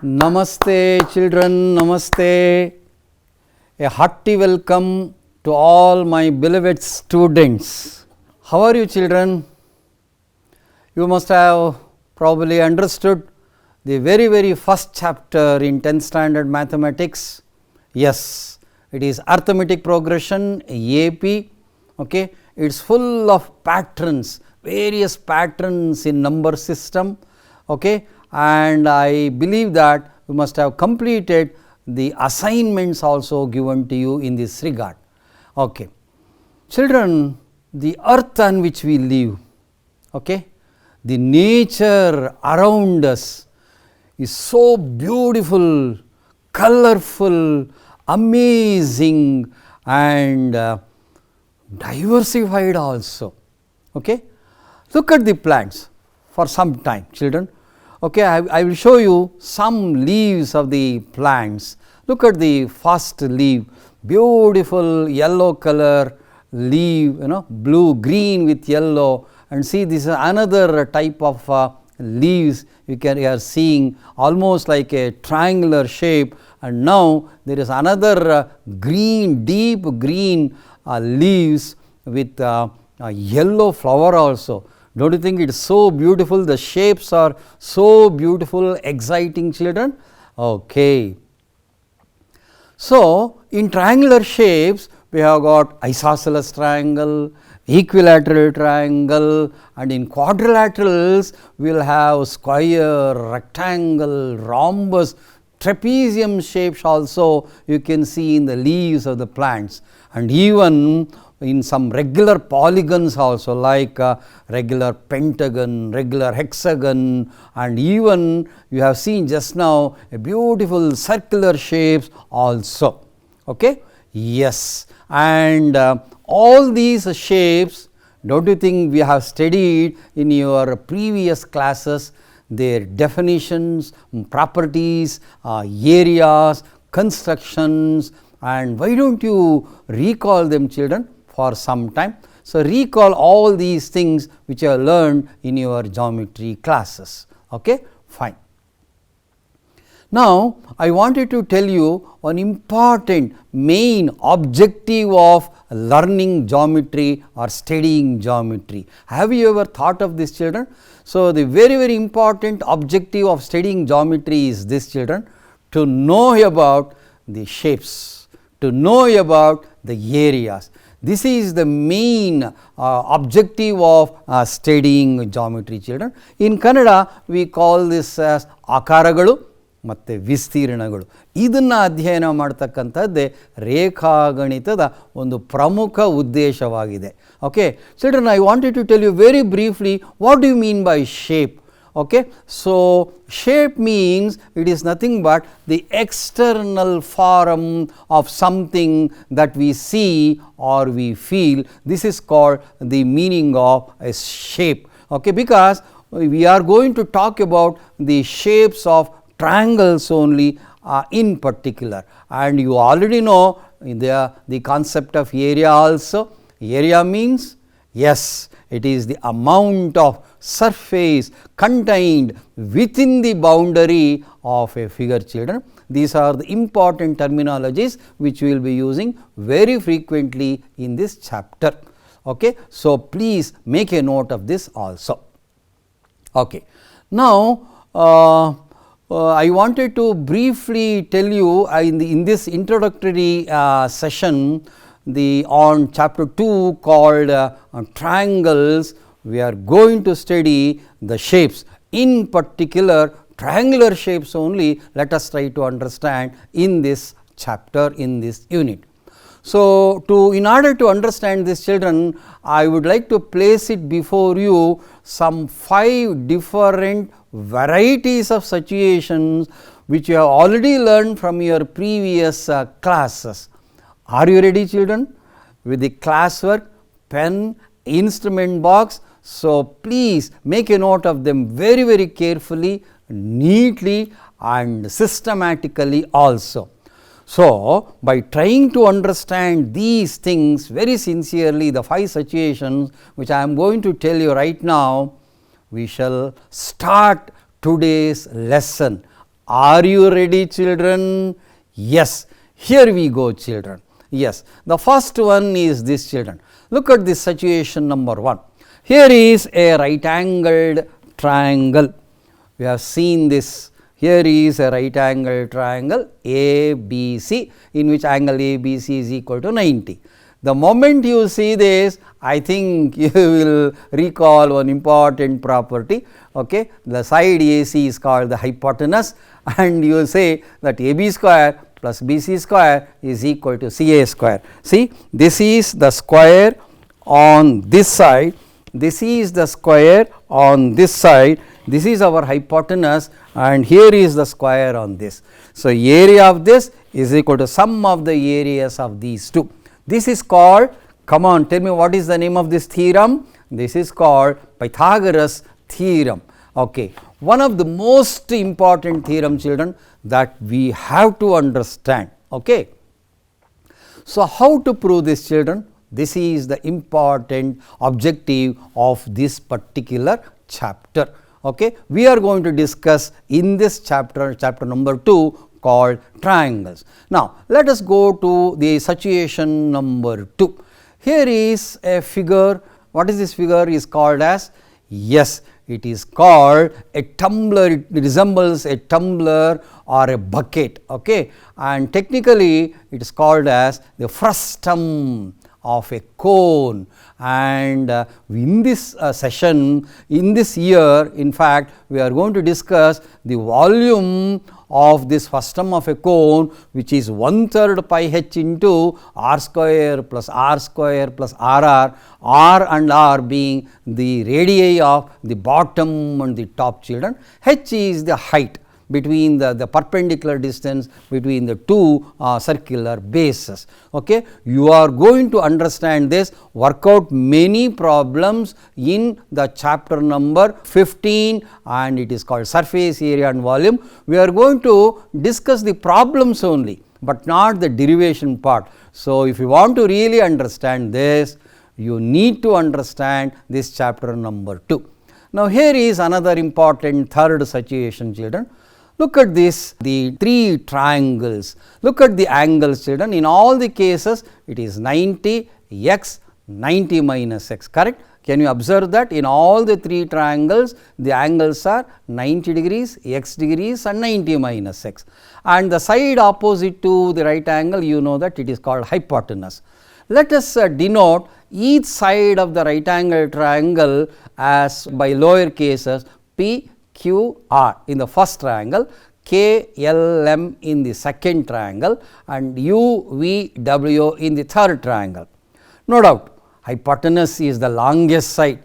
Namaste children, namaste. A hearty welcome to all my beloved students. How are you children? You must have probably understood the very first chapter in 10th standard mathematics. Yes, it is arithmetic progression, AP. Okay, it is full of patterns, various patterns in number system. Okay, and I believe that you must have completed the assignments also given to you in this regard. Okay. Children, the earth on which we live, okay, the nature around us is so beautiful, colorful, amazing and diversified also. Okay. Look at the plants for some time children. Okay, I will show you some leaves of the plants. Look at the first leaf, beautiful yellow color leaf, blue, green with yellow, and see this is another type of leaves you are seeing almost like a triangular shape, and now there is another green, deep green leaves with a yellow flower also. Don't you think it is so beautiful? The shapes are so beautiful, exciting children. Okay. So, in triangular shapes, we have got isosceles triangle, equilateral triangle, and in quadrilaterals, we will have square, rectangle, rhombus, trapezium shapes also you can see in the leaves of the plants, and even in some regular polygons also like regular pentagon, regular hexagon, and even you have seen just now a beautiful circular shapes also. Okay? Yes, and all these shapes, don't you think we have studied in your previous classes their definitions, properties, areas, constructions, and why don't you recall them children for some time. So, recall all these things which you have learned in your geometry classes. Okay? Fine. Now, I wanted to tell you one important main objective of learning geometry or studying geometry. Have you ever thought of this children? So, the very important objective of studying geometry is this children, to know about the shapes, to know about the areas. This is the main objective of studying geometry children. In Kannada, we call this as akaragalu ಮತ್ತೆ ವಿಸ್ತೀರ್ಣಗಳು. ಇದನ್ನು ಅಧ್ಯಯನ ಮಾಡತಕ್ಕಂಥದ್ದೇ ರೇಖಾಗಣಿತದ ಒಂದು ಪ್ರಮುಖ ಉದ್ದೇಶವಾಗಿದೆ. Okay children, I wanted to tell you very briefly what do you mean by shape. Okay. So, shape means it is nothing but the external form of something that we see or we feel. This is called the meaning of a shape. Okay, because we are going to talk about the shapes of triangles only in particular, and you already know the concept of area also. Area means, yes, it is the amount of surface contained within the boundary of a figure children. These are the important terminologies which we will be using very frequently in this chapter. Okay. So, please make a note of this also. Okay. Now, I wanted to briefly tell you in this introductory session on chapter 2 called triangles, we are going to study the shapes, in particular triangular shapes only. Let us try to understand in this chapter, in this unit. So, in order to understand this children, I would like to place it before you some 5 different varieties of situations which you have already learned from your previous classes. Are you ready children with the classwork, pen, instrument box? So, please make a note of them very carefully, neatly and systematically also. So, by trying to understand these things very sincerely, the 5 situations which I am going to tell you right now, we shall start today's lesson. Are you ready, children? Yes. Here we go, children. Yes. The first one is this, children. Look at this situation number 1. Here is a right angled triangle. We have seen this. Here is a right angled triangle ABC, in which angle ABC is equal to 90. The moment you see this, I think you will recall one important property. Okay, the side AC is called the hypotenuse, and you will say that AB square plus BC square is equal to CA square. See, this is the square on this side, this is the square on this side, this is our hypotenuse, and here is the square on this. So, area of this is equal to sum of the areas of these two. This is called, come on, tell me what is the name of this theorem? This is called Pythagoras theorem. Okay. One of the most important theorem, children, that we have to understand. Okay. So, how to prove this, children? This is the important objective of this particular chapter. Okay. We are going to discuss in this chapter, chapter number 2, called triangles. Now, let us go to the situation number 2. Here is a figure. What is this figure is called as? Yes, it is called a tumbler. It resembles a tumbler or a bucket. Okay, and technically it is called as the frustum of a cone. And in this session, in this year, in fact, we are going to discuss the volume of this frustum of a cone, which is 1/3 pi h into r square plus r, r and r being the radii of the bottom and the top, children. H is the height between the perpendicular distance between the two circular bases. Okay. You are going to understand this, work out many problems in the chapter number 15, and it is called surface area and volume. We are going to discuss the problems only, but not the derivation part. So, if you want to really understand this, you need to understand this chapter number 2. Now, here is another important third situation, children. Look at this, the 3 triangles. Look at the angles, children. In all the cases, it is 90 x 90 minus x, correct? Can you observe that in all the 3 triangles, the angles are 90 degrees, x degrees and 90 minus x. And the side opposite to the right angle, you know that it is called hypotenuse. Let us denote each side of the right angle triangle as by lower cases P, Q, R in the first triangle, K, L, M in the second triangle, and U, V, W in the third triangle. No doubt, hypotenuse is the longest side,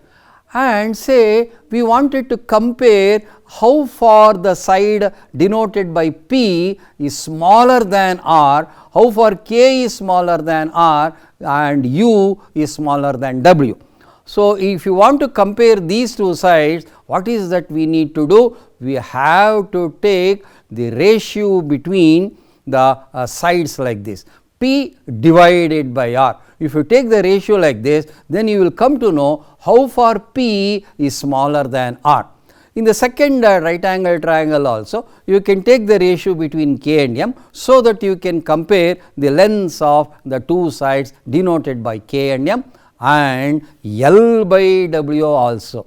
and say we wanted to compare how far the side denoted by P is smaller than R, how far K is smaller than R, and U is smaller than W. So, if you want to compare these two sides, what is that we need to do? We have to take the ratio between the sides like this, P divided by R. If you take the ratio like this, then you will come to know how far P is smaller than R. In the second right angle triangle also, you can take the ratio between K and M, so that you can compare the lengths of the two sides denoted by K and M, and L by W also.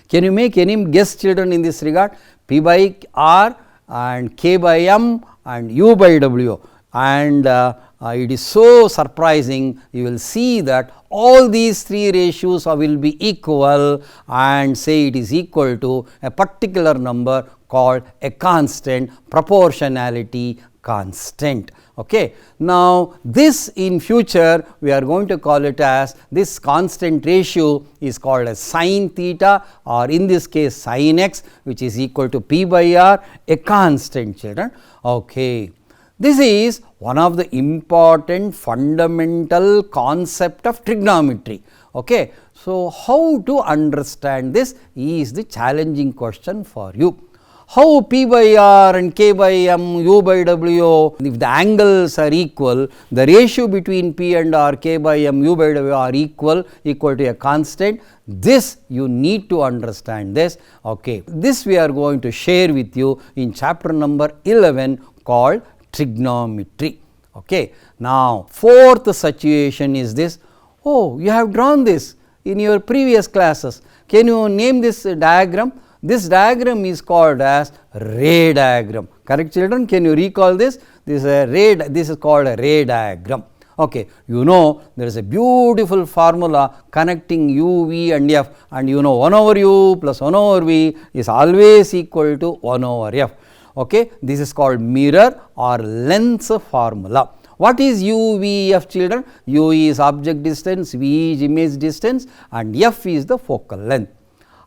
Can you make any guess, children, in this regard? P by R and K by M and U by W, and it is so surprising. You will see that all these 3 ratios will be equal, and say it is equal to a particular number called a constant, proportionality constant. Okay. Now, this in future we are going to call it as, this constant ratio is called as sin theta, or in this case sin x, which is equal to P by R, a constant, children. Okay. This is one of the important fundamental concept of trigonometry. Okay. So, how to understand this is the challenging question for you. How P by R and K by M, U by W, if the angles are equal, the ratio between P and R, K by M, U by W are equal to a constant. This you need to understand this. Okay. This we are going to share with you in chapter number 11 called trigonometry. Okay. Now, fourth situation is this. Oh, you have drawn this in your previous classes. Can you name this diagram? This diagram is called as ray diagram. Correct, children? Can you recall this? This is called a ray diagram. Okay. You know there is a beautiful formula connecting u, v and f, and you know 1 over u plus 1 over v is always equal to 1 over f. Okay. This is called mirror or lens formula. What is u, v, f, children? U is object distance, v is image distance, and f is the focal length.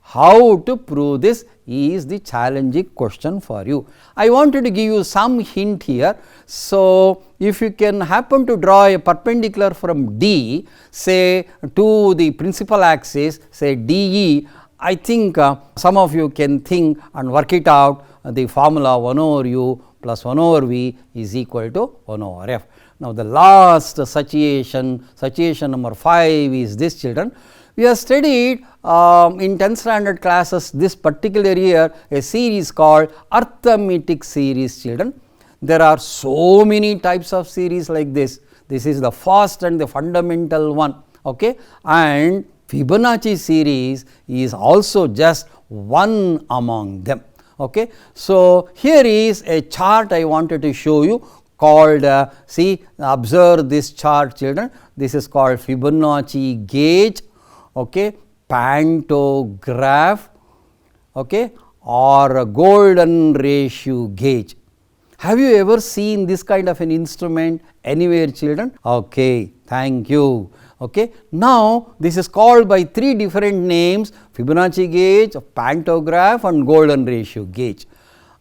How to prove this is the challenging question for you. I wanted to give you some hint here. So, if you can happen to draw a perpendicular from D, say to the principal axis, say DE, I think some of you can think and work it out. The formula 1 over u plus 1 over v is equal to 1 over f. Now, the last situation number 5 is this, children. We have studied in 10th standard classes this particular year a series called arithmetic series, children. There are so many types of series like this. This is the first and the fundamental one. Okay. And Fibonacci series is also just one among them. Okay. So, here is a chart I wanted to show you called observe this chart, children. This is called Fibonacci gauge, okay, pantograph, okay, or a golden ratio gauge. Have you ever seen this kind of an instrument anywhere, children? Okay, thank you. Okay. Now, this is called by 3 different names: Fibonacci gauge, pantograph and golden ratio gauge.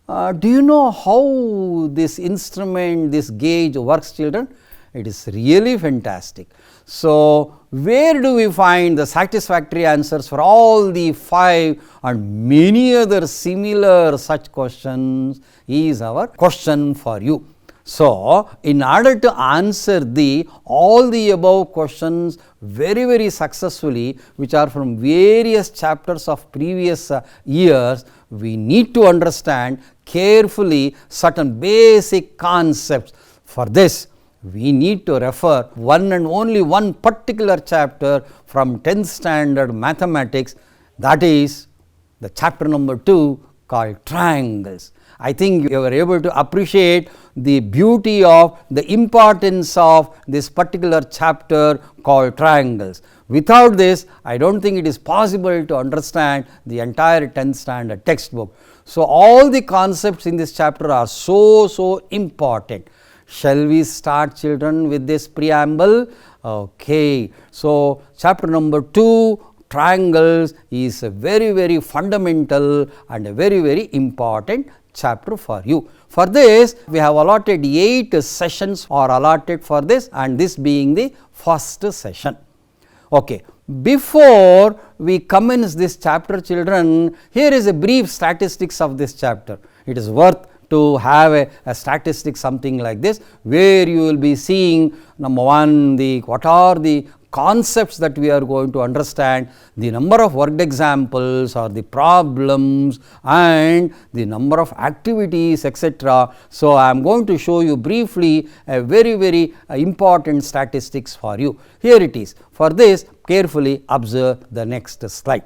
Do you know how this instrument, this gauge works, children? It is really fantastic. So, where do we find the satisfactory answers for all the 5 and many other similar such questions is our question for you. So, in order to answer all the above questions very successfully, which are from various chapters of previous years, we need to understand carefully certain basic concepts. For this, we need to refer one and only one particular chapter from 10th standard mathematics, that is the chapter number 2 called triangles. I think you were able to appreciate the beauty of the importance of this particular chapter called triangles. Without this, I do not think it is possible to understand the entire 10th standard textbook. So, all the concepts in this chapter are so important. Shall we start, children, with this preamble? Okay. So, chapter number 2, triangles, is a very fundamental and a very important chapter for you. For this, we have allotted 8 sessions are allotted for this, and this being the first session. Okay. Before we commence this chapter, children, here is a brief statistics of this chapter. It is worth to have a statistic something like this, where you will be seeing number 1, what are the concepts that we are going to understand, the number of worked examples or the problems, and the number of activities, etc. So, I am going to show you briefly a very important statistics for you. Here it is. For this, carefully observe the next slide.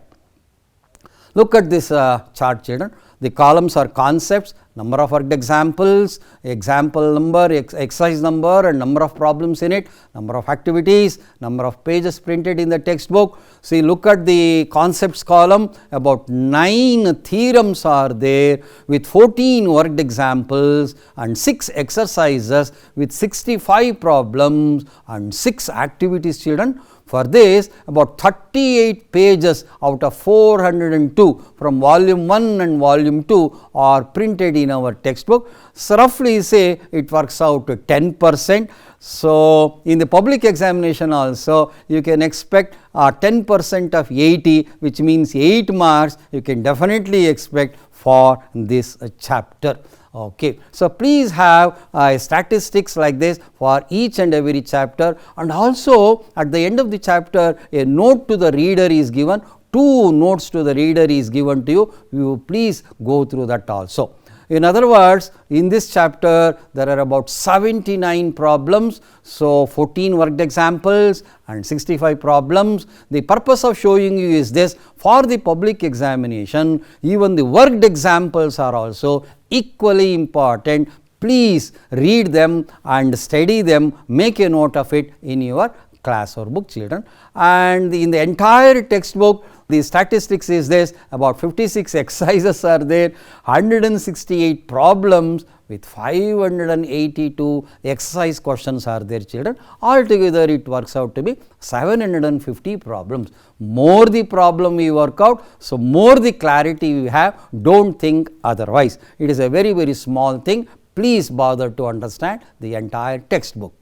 Look at this chart, children. The columns are concepts, number of worked examples, example number, exercise number and number of problems in it, number of activities, number of pages printed in the textbook. See, look at the concepts column, about 9 theorems are there with 14 worked examples and 6 exercises with 65 problems and 6 activities, children. For this, about 38 pages out of 402 from volume 1 and volume 2 are printed in our textbook. So, roughly say it works out to 10%. So, in the public examination also you can expect 10% of 80, which means 8 marks you can definitely expect for this chapter. Okay. So, please have statistics like this for each and every chapter, and also at the end of the chapter a note to the reader is given, 2 notes to the reader is given to you, you please go through that also. In other words, in this chapter there are about 79 problems. So, 14 worked examples and 65 problems. The purpose of showing you is this: for the public examination even the worked examples are also equally important. Please read them and study them, make a note of it in your class or book, children. And in the entire textbook the statistics is this: about 56 exercises are there, 168 problems with 582 exercise questions are there, children. Altogether it works out to be 750 problems. More the problem we work out, so more the clarity we have, do not think otherwise. It is a very, very small thing. Please bother to understand the entire textbook.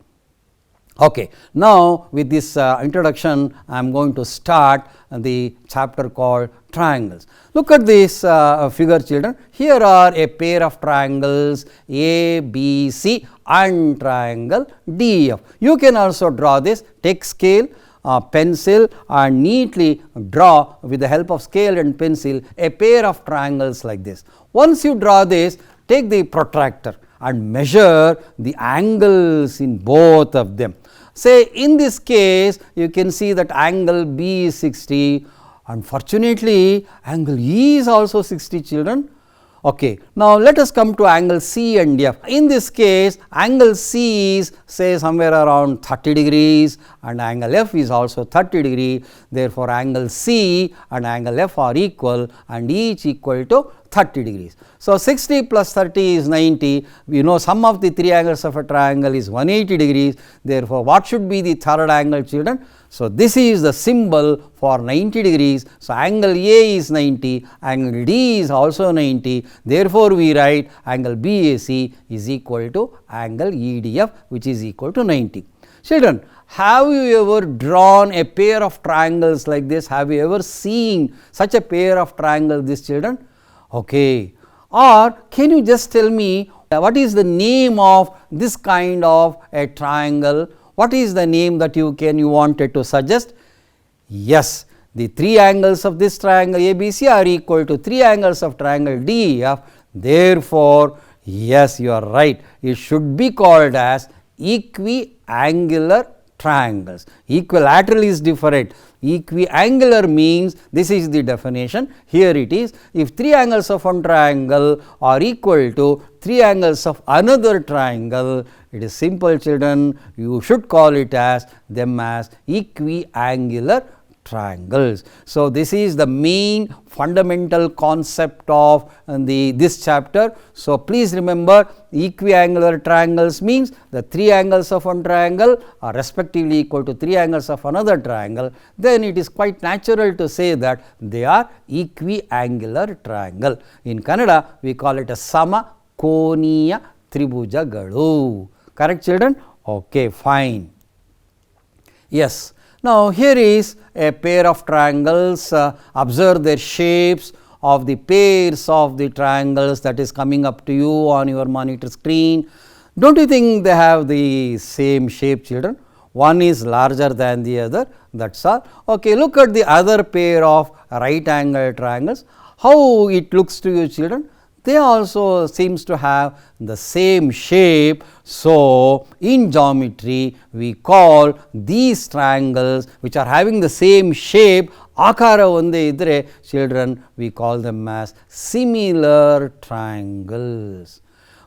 Okay. Now, with this introduction I am going to start the chapter called triangles. Look at this figure, children. Here are a pair of triangles ABC and triangle DF. You can also draw this, take scale, pencil and neatly draw with the help of scale and pencil a pair of triangles like this. Once you draw this, take the protractor and measure the angles in both of them. Say in this case you can see that angle B is 60, unfortunately angle E is also 60, children. Okay. Now, let us come to angle C and F. In this case angle C is say somewhere around 30 degrees and angle F is also 30 degree. Therefore, angle C and angle F are equal and each equal to 30 degrees. So, 60 plus 30 is 90. We know sum of the 3 angles of a triangle is 180 degrees. Therefore, what should be the third angle, children? So, this is the symbol for 90 degrees. So, angle A is 90, angle D is also 90. Therefore, we write angle BAC is equal to angle EDF, which is equal to 90. Children, have you ever drawn a pair of triangles like this? Have you ever seen such a pair of triangles, these children? Okay. Or can you just tell me what is the name of this kind of a triangle? What is the name that you wanted to suggest? Yes, the 3 angles of this triangle ABC are equal to 3 angles of triangle DEF. Therefore, yes, you are right. It should be called as equiangular triangles. Equilateral is different. Equiangular means, this is the definition, here it is, if 3 angles of one triangle are equal to 3 angles of another triangle, it is simple, children, you should call it as them as equiangular triangles. So, this is the main fundamental concept of this chapter. So, please remember, equiangular triangles means the 3 angles of one triangle are respectively equal to 3 angles of another triangle. Then it is quite natural to say that they are equiangular triangle. In Kannada we call it a sama koniya tribhujagalu. Correct, children? Okay, fine. Yes. Now, here is a pair of triangles. Observe their shapes of the pairs of the triangles that is coming up to you on your monitor screen. Do not you think they have the same shape, children? One is larger than the other, that is all. Okay, look at the other pair of right angle triangles. How it looks to you, children? They also seems to have the same shape. So, in geometry we call these triangles which are having the same shape, akara onde idre, children, we call them as similar triangles.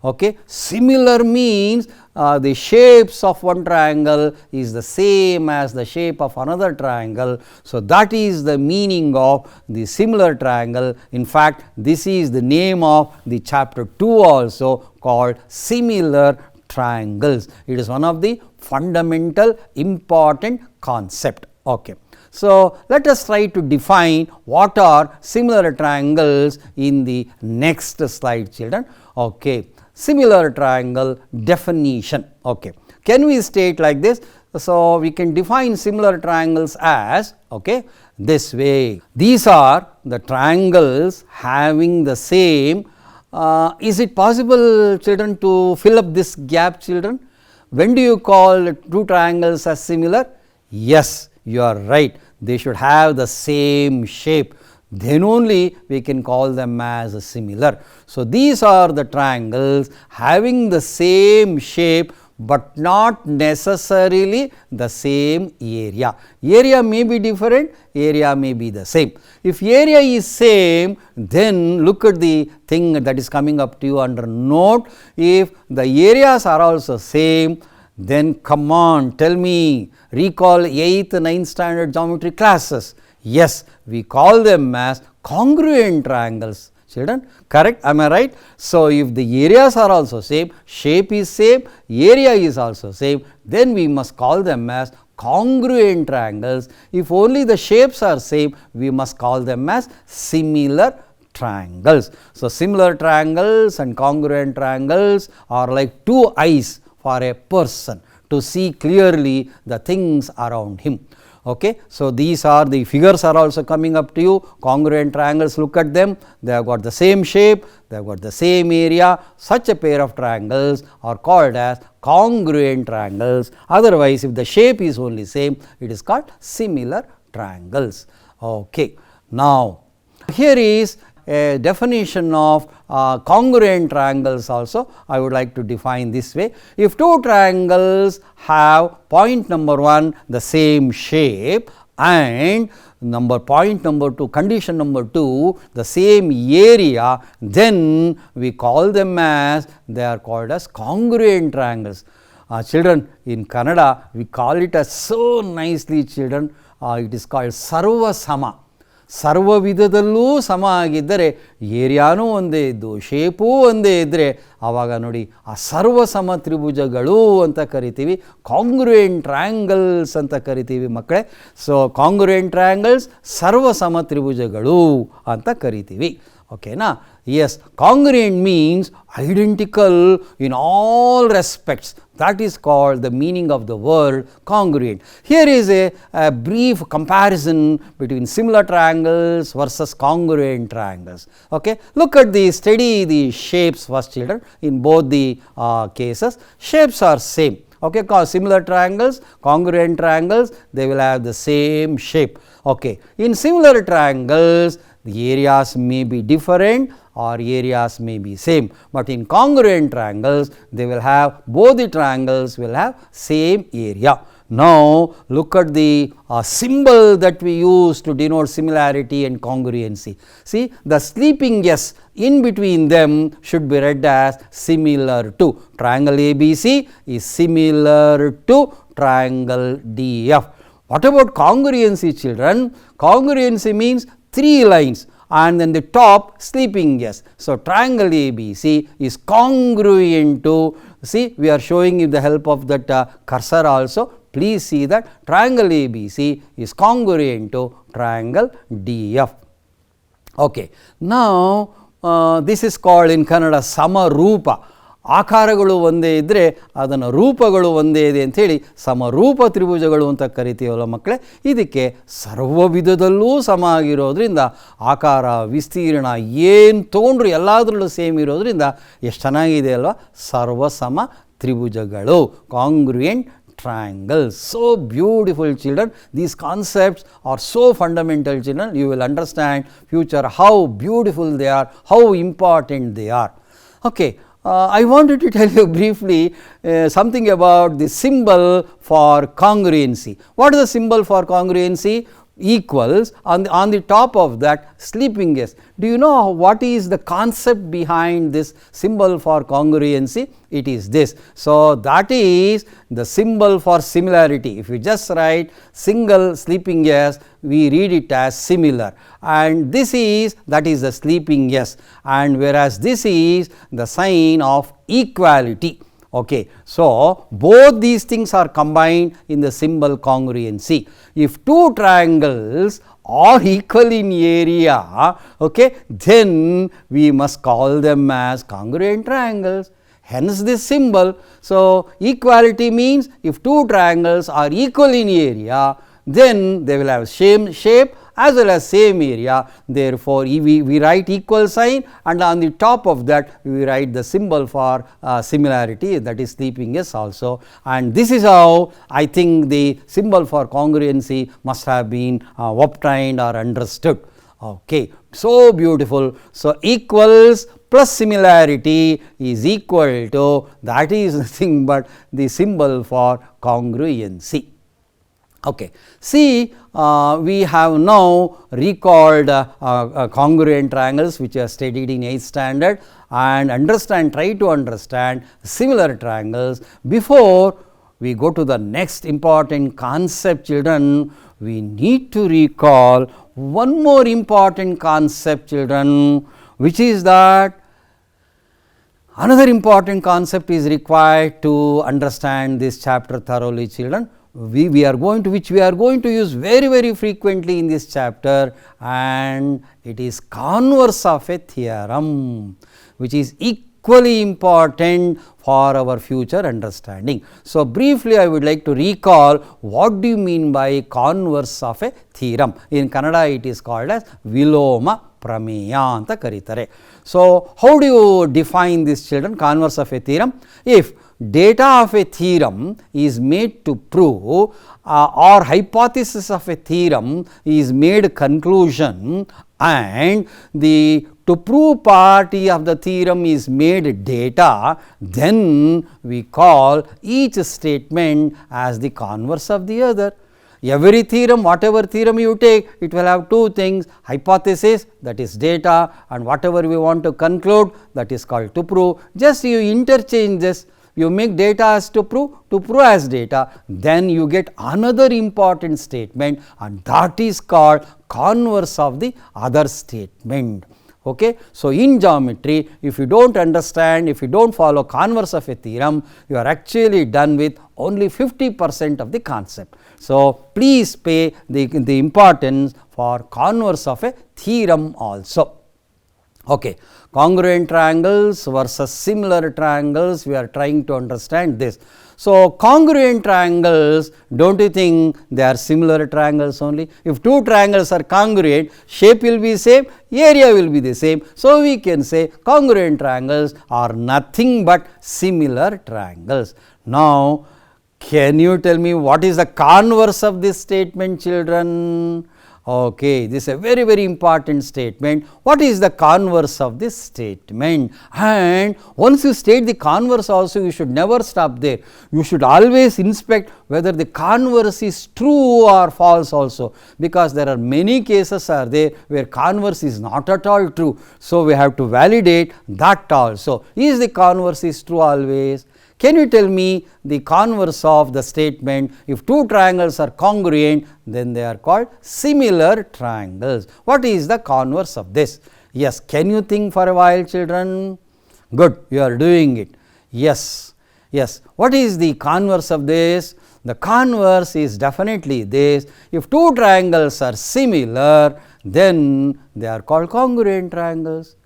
Okay. Similar means the shapes of one triangle is the same as the shape of another triangle. So, that is the meaning of the similar triangle. In fact, this is the name of the chapter 2 also, called similar triangles. It is one of the fundamental important concept. Okay. So, let us try to define what are similar triangles in the next slide, children. Okay. Similar triangle definition. Okay. Can we state like this? So, we can define similar triangles as this way. These are the triangles having the same. Is it possible, children, to fill up this gap, children? When do you call two triangles as similar? Yes, you are right. They should have the same shape. Then only we can call them as similar. So, these are the triangles having the same shape, but not necessarily the same area. Area may be different, area may be the same. If area is same, then look at the thing that is coming up to you under note. If the areas are also same, then come on, tell me, recall 8th, 9th standard geometry classes. Yes, we call them as congruent triangles. Children, correct? Am I right? So, if the areas are also same, shape is same, area is also same, then we must call them as congruent triangles. If only the shapes are same, we must call them as similar triangles. So, similar triangles and congruent triangles are like two eyes for a person to see clearly the things around him. Okay. So, these are the figures are also coming up to you. Congruent triangles, look at them, they have got the same shape, they have got the same area. Such a pair of triangles are called as congruent triangles. Otherwise, if the shape is only same, it is called similar triangles. Okay. Now, here is a definition of congruent triangles also. I would like to define this way. If two triangles have point number 1 the same shape and point number 2 condition number 2 the same area, then we call them as, they are called as congruent triangles. Children, in Kannada we call it as so nicely, children, it is called sarva sama. ಸರ್ವ ವಿಧದಲ್ಲೂ ಸಮ ಆಗಿದ್ದರೆ ಏರಿಯಾನೂ ಒಂದೇ ಇದ್ದು ಶೇಪೂ ಒಂದೇ ಇದ್ದರೆ ಆವಾಗ ನೋಡಿ ಆ ಸರ್ವಸಮ ತ್ರಿಭುಜಗಳು ಅಂತ ಕರಿತೀವಿ, ಕಾಂಗ್ರುಯೆಂಟ್ ಟ್ರಯಾಂಗಲ್ಸ್ ಅಂತ ಕರಿತೀವಿ ಮಕ್ಕಳೇ. ಸೊ ಕಾಂಗ್ರುಯೆಂಟ್ ಟ್ರಯಾಂಗಲ್ಸ್ ಸರ್ವಸಮ ತ್ರಿಭುಜಗಳು ಅಂತ ಕರಿತೀವಿ. ಓಕೆನಾ? Yes, congruent means identical in all respects. That is called the meaning of the word congruent. Here is a brief comparison between similar triangles versus congruent triangles. Okay. Look at the study the shapes first, children. In both the cases, shapes are same. Okay, similar triangles, congruent triangles, they will have the same shape. Okay. In similar triangles, the areas may be different or areas may be same, but in congruent triangles they will have, both the triangles will have same area. Now, look at the symbol that we use to denote similarity and congruency. See, the sleeping S in between them should be read as similar to. Triangle ABC is similar to triangle DF. What about congruency, children? Congruency means 3 lines and then the top sleeping S. So, triangle ABC is congruent to, see, we are showing you the help of that cursor also. Please see that triangle ABC is congruent to triangle DF. Okay. Now, this is called in Kannada Samarupa. ಆಕಾರಗಳು ಒಂದೇ ಇದ್ದರೆ ಅದನ್ನು ರೂಪಗಳು ಒಂದೇ ಇದೆ ಅಂಥೇಳಿ ಸಮರೂಪ ತ್ರಿಭುಜಗಳು ಅಂತ ಕರಿತೀವಲ್ಲ ಮಕ್ಕಳೇ. ಇದಕ್ಕೆ ಸರ್ವ ವಿಧದಲ್ಲೂ ಸಮ ಆಗಿರೋದ್ರಿಂದ ಆಕಾರ ವಿಸ್ತೀರ್ಣ ಏನು ತೊಗೊಂಡ್ರು ಎಲ್ಲದರಲ್ಲೂ ಸೇಮ್ ಇರೋದ್ರಿಂದ ಎಷ್ಟು ಚೆನ್ನಾಗಿದೆ ಅಲ್ವಾ, ಸರ್ವಸಮ ತ್ರಿಭುಜಗಳು, ಕಾಂಗ್ರುಯೆಂಟ್ triangles. So beautiful, children. These concepts are so fundamental, children. You will understand future how beautiful they are, how important they are. Okay. I wanted to tell you briefly something about the symbol for congruency. What is the symbol for congruency? Equals, on the top of that sleeping S. Do you know what is the concept behind this symbol for congruency? It is this. So, that is the symbol for similarity. If you just write single sleeping S, we read it as similar, and this is, that is the sleeping S, and whereas this is the sign of equality. Okay. So, both these things are combined in the symbol congruency. If two triangles are equal in area, okay, then we must call them as congruent triangles. hence this symbol. So, equality means if two triangles are equal in area, then they will have same shape as well as same area. Therefore, we write equal sign, and on the top of that we write the symbol for similarity, that is sleeping S also, and this is how I think the symbol for congruency must have been obtained or understood. Okay, so beautiful. So, equals plus similarity is equal to, that is nothing but the symbol for congruency. Okay. See, we have now recalled congruent triangles which are studied in 8th standard, and try to understand similar triangles. Before we go to the next important concept, children, we need to recall one more important concept, children, which is that another important concept is required to understand this chapter thoroughly, children. We are going to use very frequently in this chapter, and it is converse of a theorem, which is equally important for our future understanding. So, briefly I would like to recall what do you mean by converse of a theorem. In Kannada it is called as viloma prameya anta karitare. So, how do you define this, children, converse of a theorem? If data of a theorem is made to prove or hypothesis of a theorem is made conclusion, and the to prove part of the theorem is made data, then we call each statement as the converse of the other. Every theorem, whatever theorem you take, it will have two things: hypothesis, that is data, and whatever we want to conclude, that is called to prove. Just you interchange this. You make data as to prove as data, then you get another important statement, and that is called converse of the other statement. Okay. So, in geometry, if you do not understand, if you do not follow converse of a theorem, you are actually done with only 50% of the concept. So, please pay the importance for converse of a theorem also. Okay. Congruent triangles versus similar triangles, we are trying to understand this. So, congruent triangles, do not you think they are similar triangles only? If two triangles are congruent, shape will be same, area will be the same. So, we can say congruent triangles are nothing but similar triangles. Now, can you tell me what is the converse of this statement, children? Okay, this is a very important statement. What is the converse of this statement? And once you state the converse also, you should never stop there. You should always inspect whether the converse is true or false also, because there are many cases are there where converse is not at all true. So, we have to validate that also. Is the converse is true always? Can you tell me the converse of the statement, if two triangles are congruent, then they are called similar triangles. What is the converse of this? Yes, can you think for a while, children? Good, you are doing it. Yes, what is the converse of this? The converse is definitely this: if two triangles are similar, then they are called congruent triangles.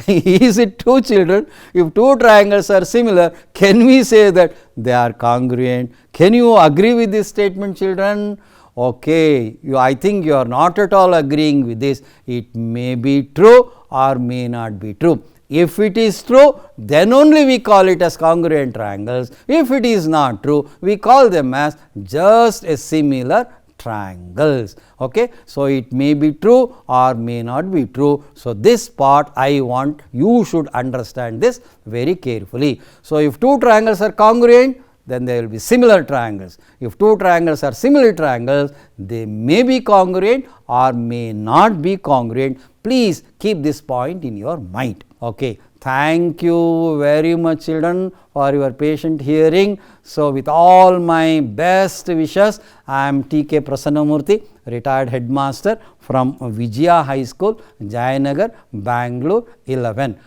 Is it true, children? If two triangles are similar, can we say that they are congruent? Can you agree with this statement, children? Okay, I think you are not at all agreeing with this. It may be true or may not be true. If it is true, then only we call it as congruent triangles. If it is not true, we call them as just a similar triangles. Okay. So, it may be true or may not be true. So, this part I want you should understand this very carefully. So, if two triangles are congruent, then there will be similar triangles. If two triangles are similar triangles, they may be congruent or may not be congruent. Please keep this point in your mind. Okay. Thank you very much, children, for your patient hearing. So, with all my best wishes, I am T.K. Prasannamurthy, retired headmaster from Vijaya High School, Jayanagar, Bangalore 11.